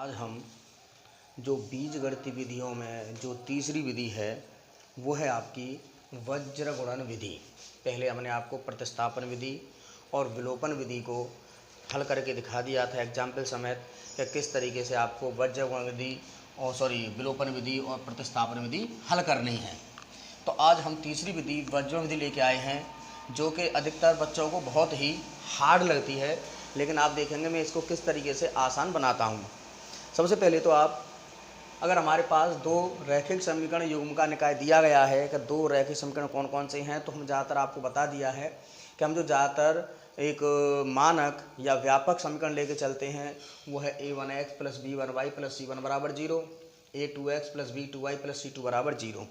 आज हम जो बीजगणित विधियों में जो तीसरी विधि है वो है आपकी वज्र गुणन विधि। पहले हमने आपको प्रतिस्थापन विधि और विलोपन विधि को हल करके दिखा दिया था एग्जाम्पल समेत कि किस तरीके से आपको वज्र गुणन विधि और विलोपन विधि और प्रतिस्थापन विधि हल करनी है। तो आज हम तीसरी विधि वज्र विधि लेके आए हैं, जो कि अधिकतर बच्चों को बहुत ही हार्ड लगती है, लेकिन आप देखेंगे मैं इसको किस तरीके से आसान बनाता हूँ। सबसे पहले तो आप अगर हमारे पास दो रैखिक समीकरण युग्म का निकाय दिया गया है कि दो रैखिक समीकरण कौन कौन से हैं, तो हम ज़्यादातर आपको बता दिया है कि हम जो ज़्यादातर एक मानक या व्यापक समीकरण लेके चलते हैं वो है a1x + b1y + c1 = 0, a2x + b2y + c2 = 0।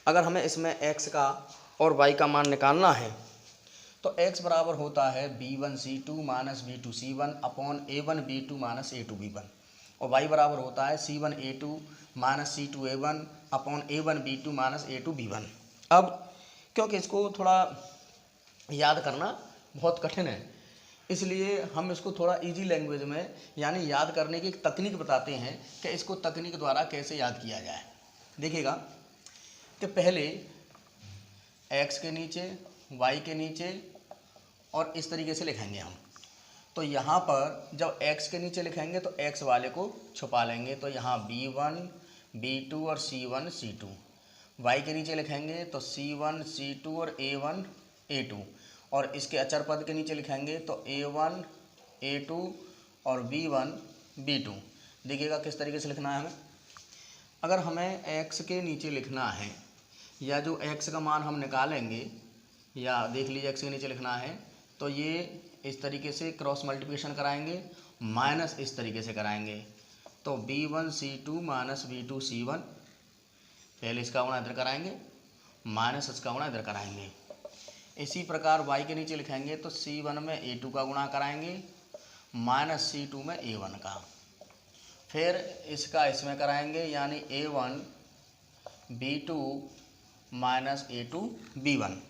अगर हमें इसमें x का और y का मान निकालना है तो x बराबर होता है b1c2 - b2c1 upon a1b2 - a2b1 और y बराबर होता है c1a2 - c2a1 upon a1b2 - a2b1। अब क्योंकि इसको थोड़ा याद करना बहुत कठिन है, इसलिए हम इसको थोड़ा इजी लैंग्वेज में यानी याद करने की एक तकनीक बताते हैं कि इसको तकनीक द्वारा कैसे याद किया जाए। देखिएगा कि पहले x के नीचे y के नीचे और इस तरीके से लिखेंगे हम। तो यहाँ पर जब x के नीचे लिखेंगे तो x वाले को छुपा लेंगे, तो यहाँ b1 b2 और c1 c2। y के नीचे लिखेंगे तो c1 c2 और a1 a2 और इसके अचर पद के नीचे लिखेंगे तो a1 a2 और b1 b2। देखिएगा किस तरीके से लिखना है हमें। अगर हमें x के नीचे लिखना है या जो x का मान हम निकालेंगे, या देख लीजिए x के नीचे लिखना है तो ये इस तरीके से क्रॉस मल्टीप्लिकेशन कराएंगे, माइनस इस तरीके से कराएंगे। तो b1c2 - b2c1, पहले इसका गुणा इधर कराएंगे, माइनस इसका गुणा इधर कराएंगे। इसी प्रकार y के नीचे लिखेंगे तो c1 में a2 का गुणा कराएंगे, माइनस c2 में a1 का। फिर इसका इसमें कराएंगे यानी a1 b2 - a2 b1।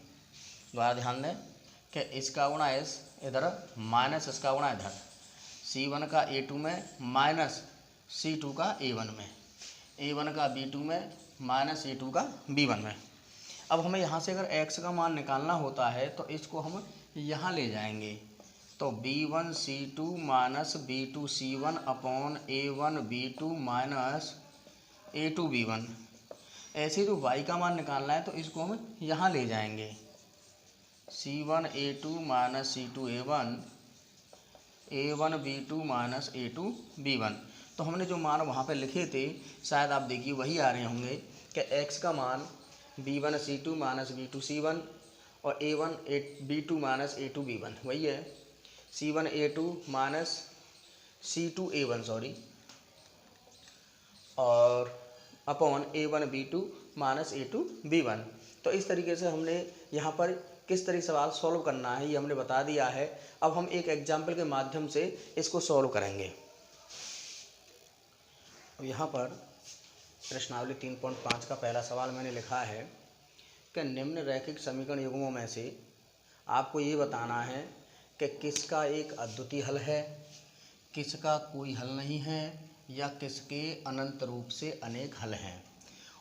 दोबारा ध्यान दें कि इसका गुणा इधर माइनस इसका गुणा इधर, c1 का a2 में माइनस c2 का a1 में, a1 का b2 में माइनस a2 का b1 में। अब हमें यहाँ से अगर x का मान निकालना होता है तो इसको हम यहाँ ले जाएंगे, तो b1c2 - b2c1 upon a1b2 - a2b1। ऐसे जो y का मान निकालना है तो इसको हम यहाँ ले जाएंगे, c1a2 - c2a1 a1b2 - a2b1। तो हमने जो मान वहाँ पे लिखे थे शायद आप देखिए वही आ रहे होंगे कि x का मान b1c2 - b2c1 और a1b2 - a2b1 वही है, c1a2 - c2a1 और अपॉन a1b2 - a2b1। तो इस तरीके से हमने यहाँ पर किस तरह सवाल सॉल्व करना है ये हमने बता दिया है। अब हम एक एग्जाम्पल के माध्यम से इसको सॉल्व करेंगे। यहाँ पर प्रश्नावली 3.5 का पहला सवाल मैंने लिखा है कि निम्न रैखिक समीकरण युग्मों में से आपको ये बताना है कि किसका एक अद्वितीय हल है, किसका कोई हल नहीं है, या किसके अनंत रूप से अनेक हल हैं।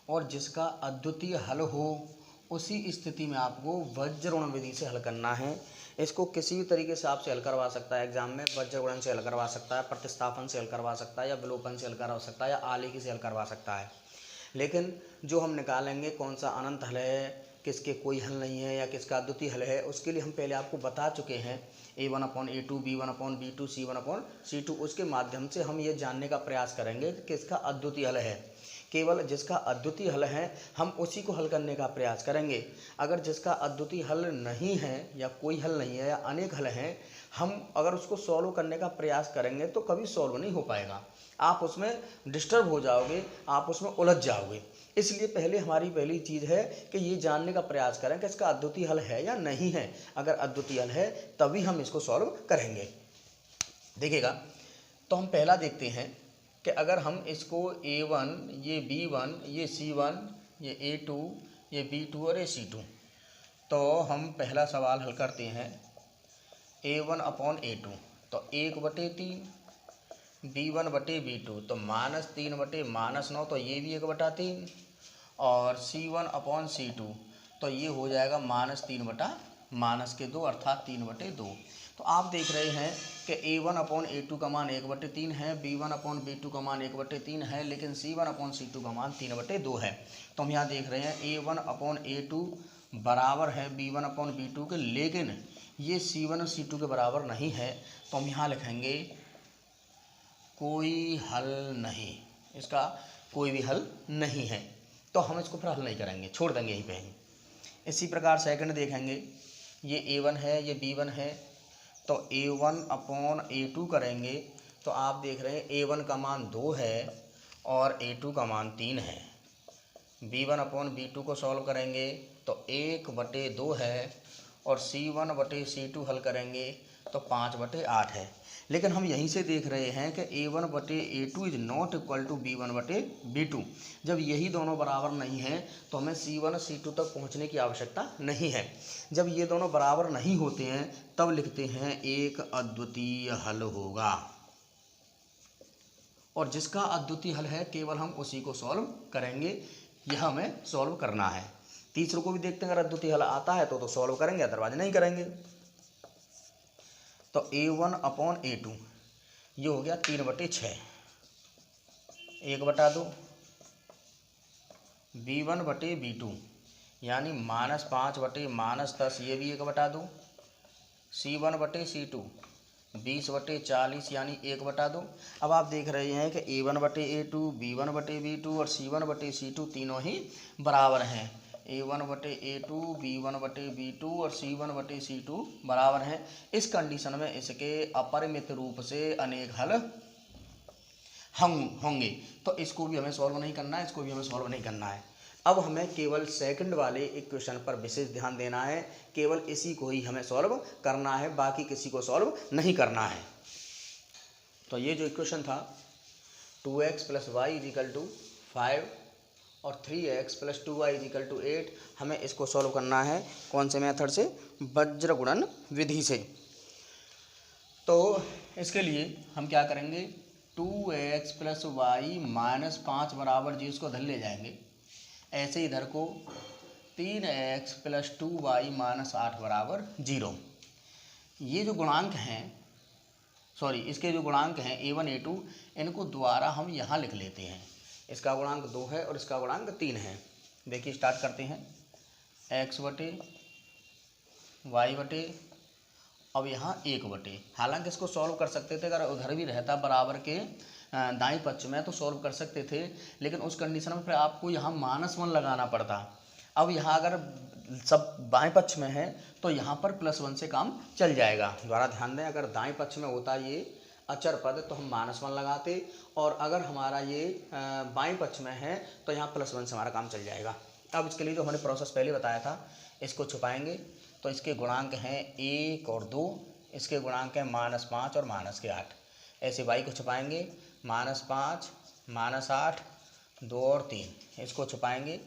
और जिसका अद्वितीय हल हो उसी स्थिति में आपको वज्र गुणन विधि से हल करना है। इसको किसी भी तरीके से आपसे हल करवा सकता है एग्जाम में, वज्र गुणन से हल करवा सकता है, प्रतिस्थापन से हल करवा सकता है, या विलोपन से हल करवा सकता है, या आलेखी से हल करवा सकता है। लेकिन जो हम निकालेंगे कौन सा अनंत हल है, किसके कोई हल नहीं है, या किसका अद्वितीय हल है, उसके लिए हम पहले आपको बता चुके हैं a1/a2 b1/b2 c1/c2। उसके माध्यम से हम ये जानने का प्रयास करेंगे कि किसका अद्वितीय हल है। केवल जिसका अद्वितीय हल है हम उसी को हल करने का प्रयास करेंगे। अगर जिसका अद्वितीय हल नहीं है या कोई हल नहीं है या अनेक हल हैं, हम अगर उसको सॉल्व करने का प्रयास करेंगे तो कभी सॉल्व नहीं हो पाएगा। आप उसमें डिस्टर्ब हो जाओगे, आप उसमें उलझ जाओगे। इसलिए पहले हमारी पहली चीज़ है कि ये जानने का प्रयास करें कि इसका अद्वितीय हल है या नहीं है। अगर अद्वितीय हल है तभी हम इसको सॉल्व करेंगे। देखिएगा, तो हम पहला देखते हैं कि अगर हम इसको a1, ये b1, ये c1, ये a2, ये b2 और ये c2, तो हम पहला सवाल हल करते हैं a1/a2। तो 1/3 b1/b2, तो -3/-9, तो ये भी 1/3, और c1/c2, तो ये हो जाएगा -3/-2 अर्थात 3/2। तो आप देख रहे हैं कि a1/a2 का मान 1/3 है, b1/b2 का मान 1/3 है, लेकिन c1/c2 का मान 3/2 है। तो हम यहाँ देख रहे हैं a1/a2 बराबर है b1/b2 के, लेकिन ये c1 और c2 के बराबर नहीं है। तो हम यहाँ लिखेंगे कोई हल नहीं, इसका कोई भी हल नहीं है, तो हम इसको फिर हल नहीं करेंगे, छोड़ देंगे यहीं पे ही। इसी प्रकार सेकंड देखेंगे, ये a1 है, ये b1 है, तो a1/a2 करेंगे, तो आप देख रहे हैं a1 का मान 2 है और a2 का मान 3 है। b1/b2 को सॉल्व करेंगे तो 1/2 है, और c1/c2 हल करेंगे तो 5/8 है। लेकिन हम यहीं से देख रहे हैं कि a1/a2 is not equal to b1/b2। जब यही दोनों बराबर नहीं हैं तो हमें c1 और c2 तक पहुंचने की आवश्यकता नहीं है। जब ये दोनों बराबर नहीं होते हैं तब लिखते हैं एक अद्वितीय हल होगा, और जिसका अद्वितीय हल है केवल हम उसी को सॉल्व करेंगे। यह हमें सॉल्व करना है। तीसरे को भी देखते हैं, अगर अद्वितीय हल आता है तो सॉल्व करेंगे, अदरवाइज नहीं करेंगे। तो a1/a2 ये हो गया 3/6, 1/2, b1/b2 यानी -5/-10, ये भी 1/2, c1/c2 20/40 यानी 1/2। अब आप देख रहे हैं कि a1/a2, b1/b2 और c1/c2 तीनों ही बराबर हैं। a1/a2, b1/b2 और c1/c2 बराबर हैं। इस कंडीशन में इसके अपरिमित रूप से अनेक हल हम होंगे, तो इसको भी हमें सॉल्व नहीं करना है, इसको भी हमें सॉल्व नहीं करना है। अब हमें केवल सेकंड वाले इक्वेशन पर विशेष ध्यान देना है, केवल इसी को ही हमें सॉल्व करना है, बाकी किसी को सॉल्व नहीं करना है। तो ये जो इक्वेशन था 2x + y = 5 और 3x + 2y = 8, हमें इसको सॉल्व करना है कौन से मेथड से? वज्र गुणन विधि से। तो इसके लिए हम क्या करेंगे, 2x + y - 5 बराबर जी, इसको धर ले जाएंगे। ऐसे इधर को 3x + 2y - 8 बराबर 0। ये जो गुणांक हैं, सॉरी इसके जो गुणांक हैं a1 a2, इनको द्वारा हम यहाँ लिख लेते हैं। इसका गुणांक 2 है और इसका गुणांक 3 है। देखिए स्टार्ट करते हैं, x/y/, अब यहाँ 1/, हालांकि इसको सॉल्व कर सकते थे, अगर उधर भी रहता बराबर के दाएं पक्ष में तो सॉल्व कर सकते थे, लेकिन उस कंडीशन में फिर आपको यहाँ -1 लगाना पड़ता। अब यहाँ अगर सब बाएं पक्ष में है तो यहाँ पर +1 से काम चल जाएगा। दोबारा ध्यान दें, अगर दाएं पक्ष में होता ये अचर पद तो हम -1 लगाते, और अगर हमारा ये बाएं पक्ष में है तो यहाँ +1 से हमारा काम चल जाएगा। अब इसके लिए जो हमने प्रोसेस पहले बताया था, इसको छुपाएंगे तो इसके गुणांक हैं 1 और 2, इसके गुणांक हैं -5 और -8। ऐसे y को छुपाएंगे, -5, -8, 2 और 3, इसको छुपाएंगे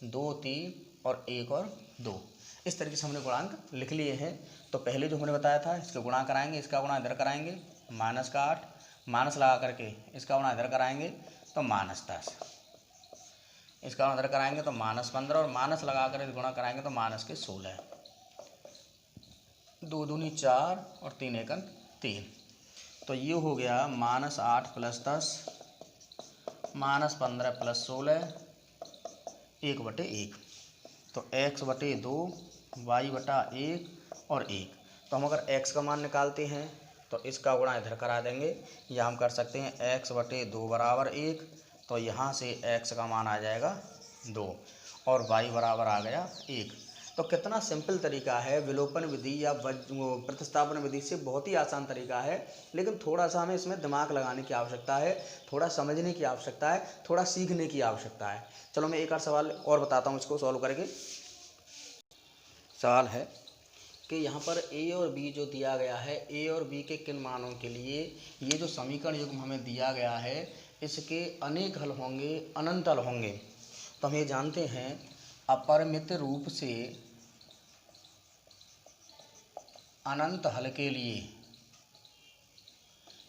2, 3 और 1 और 2। इस तरीके से हमने गुणांक लिख लिए हैं। तो पहले जो हमने बताया था, इसके गुणा कराएंगे, इसका गुणा इधर कराएंगे -8, माइनस लगा करके इसका गुणा इधर कराएंगे तो -10, इसका गुणा इधर कराएंगे तो -15, और माइनस लगा कर गुणा कराएंगे तो -16। 2 दूनी 4 और 3 एकम 3। तो ये हो गया -8 + 10, -15 + 16, 1/1। तो x/2, y/1 और 1। तो हम अगर x का मान निकालते हैं तो इसका गुणा इधर करा देंगे, या हम कर सकते हैं x/2 बराबर 1, तो यहाँ से x का मान आ जाएगा 2 और y बराबर आ गया 1। तो कितना सिंपल तरीका है, विलोपन विधि या प्रतिस्थापन विधि से बहुत ही आसान तरीका है, लेकिन थोड़ा सा हमें इसमें दिमाग लगाने की आवश्यकता है, थोड़ा समझने की आवश्यकता है, थोड़ा सीखने की आवश्यकता है। चलो मैं एक और सवाल और बताता हूँ इसको सॉल्व करके। सवाल है कि यहाँ पर a और b जो दिया गया है, a और b के किन मानों के लिए ये जो समीकरण युग्म हमें दिया गया है इसके अनेक हल होंगे, अनंत हल होंगे। तो हम ये जानते हैं अपरिमित रूप से अनंत हल के लिए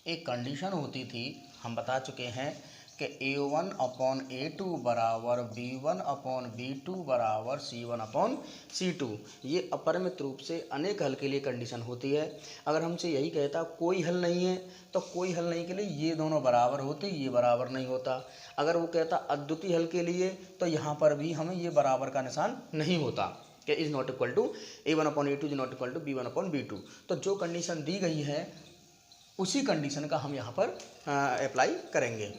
एक कंडीशन होती थी, हम बता चुके हैं कि A1/A2 बराबर B1/B2 बराबर C1/C2। ये अपरिमित रूप से अनेक हल के लिए कंडीशन होती है। अगर हमसे यही कहता कोई हल नहीं है, तो कोई हल नहीं के लिए ये दोनों बराबर होते, ये बराबर नहीं होता। अगर वो कहता अद्वितीय हल के लिए, तो यहाँ पर भी हमें ये बराबर का निशान नहीं होता कि is not equal to A1/A2 is not equal to B1/B2। तो जो कंडीशन दी गई है उसी कंडीशन का हम यहाँ पर अप्लाई करेंगे।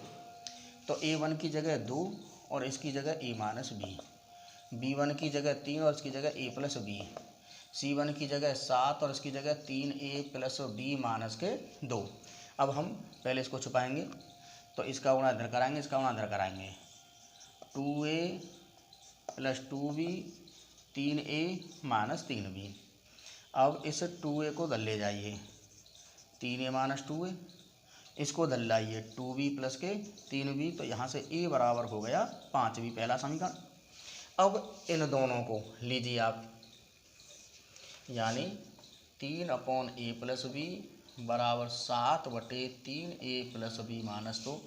तो A1 की जगह 2 और इसकी जगह A-B, B1 की जगह 3 और इसकी जगह A+B, C1 की जगह 7 और इसकी जगह 3A+B-2। अब हम पहले इसको छुपाएंगे, तो इसका गुणा इधर कराएंगे, इसका गुणा इधर कराएंगे। 2A+2B 3A-3B। अब इस 2A को दल ले जाइए, 3A-2A, इसको दल लाइए 2B प्लस के 3B, तो यहाँ से A बराबर हो गया 5B, पहला समीकरण। अब इन दोनों को लीजिए आप, यानी 3/A+B बराबर 7/3A+B-2।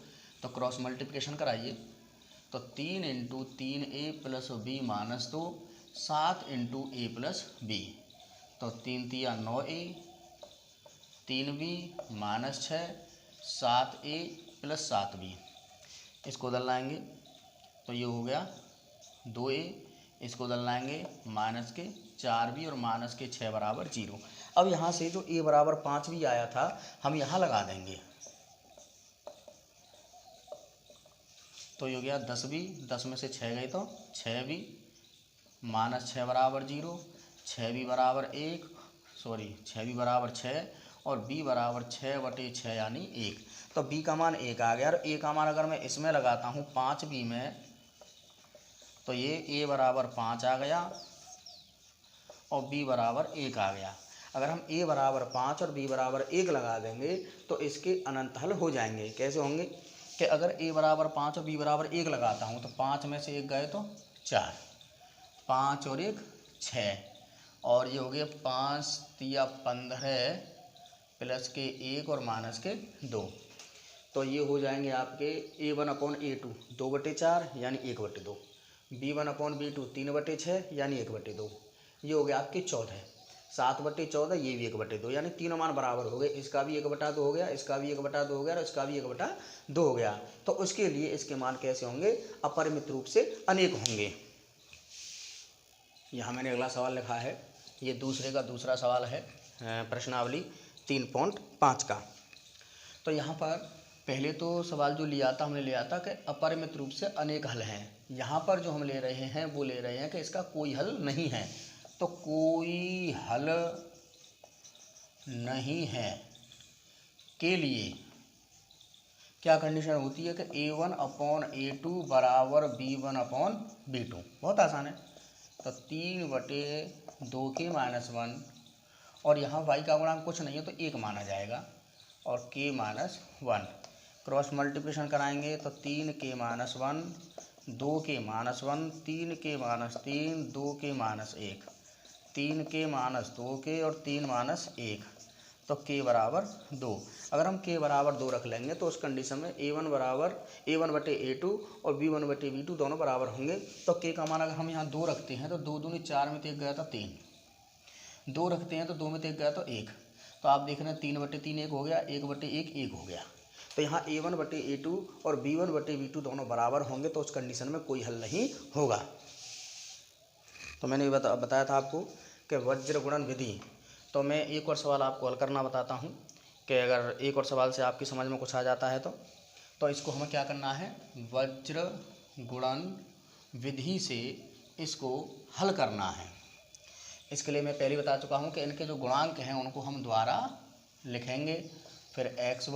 तो क्रॉस मल्टीप्लिकेशन कराइए, तो 3 × 3A+B-2 7 × A+B, तो 3 × 9A, 3B -6 7A+7B। इसको दल लाएंगे तो ये हो गया 2A, इसको दल लाएंगे -4B और -6 बराबर 0। अब यहाँ से जो A बराबर 5B आया था हम यहाँ लगा देंगे, तो ये हो गया 10B, 10 में से 6 गए तो 6B, -6 बराबर 0, 6B बराबर 6B बराबर 6 और B बराबर 6/6 यानी 1। तो B का मान 1 आ गया। और A का मान अगर मैं इसमें लगाता हूँ 5B में, तो ये A बराबर 5 आ गया और B बराबर 1 आ गया। अगर हम A बराबर 5 और B बराबर 1 लगा देंगे तो इसके अनंत हल हो जाएंगे। कैसे होंगे कि अगर A बराबर 5 और B बराबर 1 लगाता हूँ तो 5 में से 1 गए तो 4, 5 और 1 6, और ये हो गया 5 × 15 प्लस के 1 और माइनस के 2। तो ये हो जाएंगे आपके A1/A2 2/4 यानी 1/2, B1/B2 3/6 यानी 1/2। ये हो गया आपके 14, 7/14, ये भी 1/2, यानी तीनों मान बराबर हो गए। इसका भी 1/2 हो गया, इसका भी 1/2 हो गया और इसका भी 1/2 हो गया। तो उसके लिए इसके मान कैसे होंगे? अपरिमित रूप से अनेक होंगे। यहाँ मैंने अगला सवाल लिखा है, ये दूसरे का दूसरा सवाल है प्रश्नावली 3.5 का। तो यहाँ पर पहले तो सवाल जो लिया था हमने लिया था कि अपरिमित रूप से अनेक हल हैं। यहाँ पर जो हम ले रहे हैं वो ले रहे हैं कि इसका कोई हल नहीं है। तो कोई हल नहीं है के लिए क्या कंडीशन होती है कि A1/A2 बराबर B1/B2। बहुत आसान है। तो 3/2 के -1, और यहाँ y का गुणांक कुछ नहीं है तो 1 माना जाएगा, और k -1 क्रॉस मल्टीप्लिकेशन कराएंगे तो 3 के -1 2 के -1 3 के -3 2 के -1 3 के -2 के और 3 -1, तो k बराबर 2। अगर हम k बराबर 2 रख लेंगे तो उस कंडीशन में A1 बराबर A1/A2 और B1/B2 दोनों बराबर होंगे। तो k का मान अगर हम यहाँ 2 रखते हैं तो 2 दूनी 4 में 1 गया था 3, 2 रखते हैं तो 2 में 1 गया तो 1, तो आप देख रहे हैं 3/3 1 हो गया, 1/1 1 हो गया। तो यहाँ A1/A2 और B1/B2 दोनों बराबर होंगे, तो उस कंडीशन में कोई हल नहीं होगा। तो मैंने बताया था आपको कि वज्र गुणन विधि। तो मैं एक और सवाल आपको हल करना बताता हूँ कि अगर एक और सवाल से आपकी समझ में कुछ आ जाता है तो इसको हमें क्या करना है, वज्र गुणन विधि से इसको हल करना है। इसके लिए मैं पहले बता चुका हूँ कि इनके जो गुणांक हैं उनको हम द्वारा लिखेंगे, फिर x/y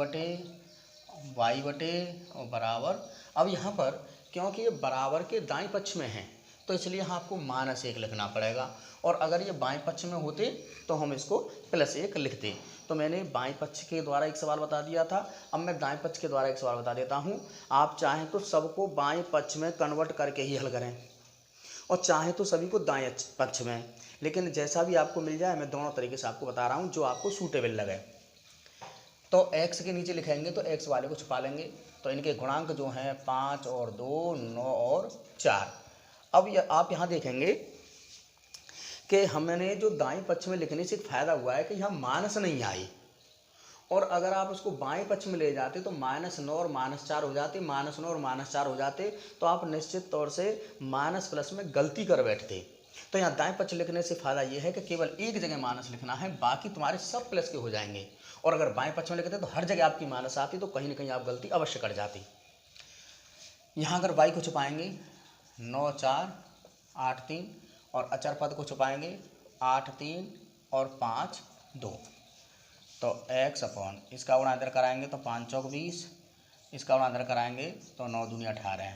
और बराबर। अब यहाँ पर क्योंकि ये बराबर के दाएं पक्ष में हैं तो इसलिए आपको -1 लिखना पड़ेगा, और अगर ये बाएं पक्ष में होते तो हम इसको +1 लिखते। तो मैंने बाएं पक्ष के द्वारा एक सवाल बता दिया था, अब मैं दाएं पक्ष के द्वारा एक सवाल बता देता हूँ। आप चाहें तो सबको बाएं पक्ष में कन्वर्ट करके ही हल करें और चाहें तो सभी को दाएं पक्ष में, लेकिन जैसा भी आपको मिल जाए मैं दोनों तरीके से आपको बता रहा हूँ जो आपको सूटेबल लगे। तो x के नीचे लिखेंगे तो x वाले को छुपा लेंगे। तो इनके गुणांक जो हैं 5 और 2 9 और 4। अब आप यहाँ देखेंगे कि हमने जो दाएं पक्ष में लिखने से एक फ़ायदा हुआ है कि यहाँ माइनस नहीं आई, और अगर आप उसको बाएं पक्ष में ले जाते तो -9 और -4 हो जाते, -9 और -4 हो जाते, तो आप निश्चित तौर से माइनस प्लस में गलती कर बैठते। तो यहाँ दाएं पक्ष लिखने से फ़ायदा ये है कि केवल एक जगह माइनस लिखना है, बाकी तुम्हारे सब प्लस के हो जाएंगे। और अगर बाएं पक्ष में लिखते तो हर जगह आपकी माइनस आती, तो कहीं ना कहीं आप गलती अवश्य कर जाती। यहाँ अगर y को छुपाएंगे 9 4 8 3, और अचर पद को छुपाएंगे 8 3 और 5 2। तो x अपॉन इसका गुणा इधर कराएंगे तो 5 चौक 20, इसका गुणा इधर कराएंगे तो 9 दूनी 18,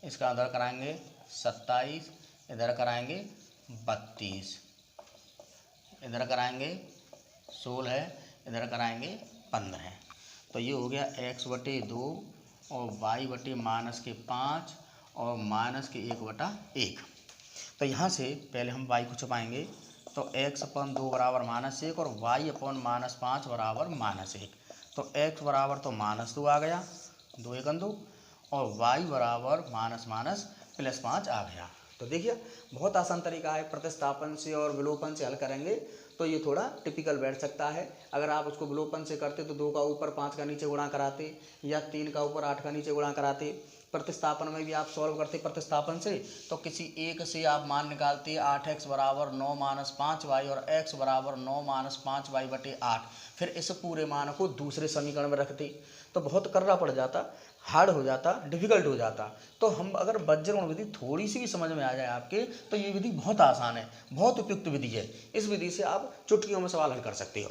इसका इधर कराएंगे 27, इधर कराएंगे 32, इधर कराएंगे 16, इधर कराएंगे 15। तो ये हो गया x/2 और y/-5 और -1/1। तो यहाँ से पहले हम y को छुपाएंगे तो x/2 बराबर -1 और y/-5 बराबर -1। तो x बराबर तो -2 आ गया, 2 1 2, और y बराबर -+5 आ गया। तो देखिए बहुत आसान तरीका है, प्रतिस्थापन से और विलोपन से हल करेंगे तो ये थोड़ा टिपिकल बैठ सकता है। अगर आप उसको विलोपन से करते तो 2 का ऊपर 5 का नीचे गुणा कराते, या 3 का ऊपर 8 का नीचे गुणा कराते। प्रतिस्थापन में भी आप सॉल्व करते प्रतिस्थापन से तो किसी एक से आप मान निकालते 8x बराबर 9 - 5y और x बराबर 9 - 5y/8। फिर इस पूरे मान को दूसरे समीकरण में रखते तो बहुत करना पड़ जाता, हार्ड हो जाता, डिफिकल्ट हो जाता। तो हम अगर वज्रगुण विधि थोड़ी सी भी समझ में आ जाए आपके तो ये विधि बहुत आसान है, बहुत उपयुक्त विधि है। इस विधि से आप चुटकियों में सवाल हल कर सकते हो।